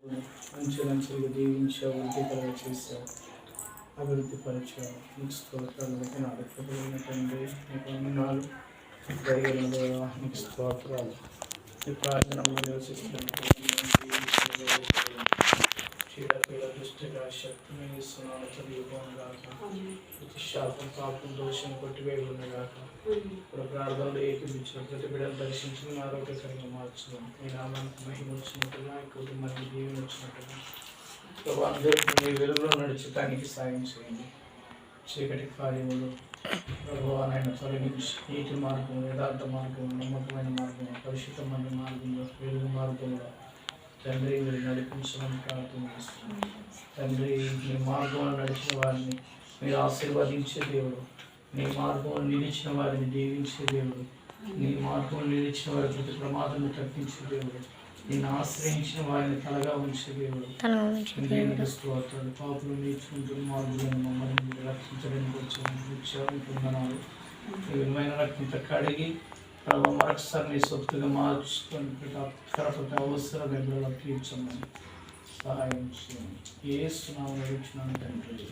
అంచెలంచెలుగా దీవించావు, వృద్ధికరంగా చేశావు, అభివృద్ధి పరిచావు. నీకు స్తోత్రాలు నాడుకోబడిన తండ్రి, నీకు వందనాలు. దయగల దేవా, నీకు స్తోత్రాలు. ఈ ప్రార్థనలో నివసిస్తున్నట్టు చీడపీడ దృష్టిగా శక్తిని ఇస్తున్నాను చదివిపోగాక, ప్రతి శాపం పాపం దోషం కొట్టివేయగాక. ఇప్పుడు ప్రార్థనలు ఏకీపించిన ప్రతి బిడ్డను దర్శించి ఆరోగ్యకరంగా మార్చుదాం. మీ నామానికి మహిమ వచ్చినట్టుగా, ఈ కుటుంబానికి దీవెన వచ్చినట్టుగా ప్రభు అందరికీ మీ వెలుగులో నడుచడానికి సాయం చేయండి. చీకటి కార్యములు ప్రభు ఆయన తొలగించి నీతి మార్గం, యథార్థ మార్గం, నమ్మకమైన మార్గం, పరిశుద్ధమైన మార్గంలో, వెలుగు మార్గంలో తండ్రి మీరు నడిపించమని ప్రార్థన చేస్తున్నాను. తండ్రి మీ మార్గంలో నడిచిన వారిని మీరు ఆశీర్వదించే దేవుడు, నీ మార్గంలో నిలిచిన వారిని దీవించే దేవుడు, నీ మార్గంలో నిలిచిన వారి ప్రతి ప్రమాదాన్ని తప్పించే దేవుడు, నేను ఆశ్రయించిన వారిని తలగా ఉంచే దేవుడు. స్తోత్రాలు. పాపులు నేర్చుకుంటూ మార్గులను మమ్మల్ని రక్షించడానికి వచ్చాను పొందనాలు. విలువైన రక్తంతో కడిగి ప్రభావ మరొకసారి నీ సొత్తుగా మార్చుకొని ప్రతి అవసరం ఎవరిలో తీర్చమని సహాయం చేయండి. యేసు నామములో అడుగుచున్నాను తండ్రి.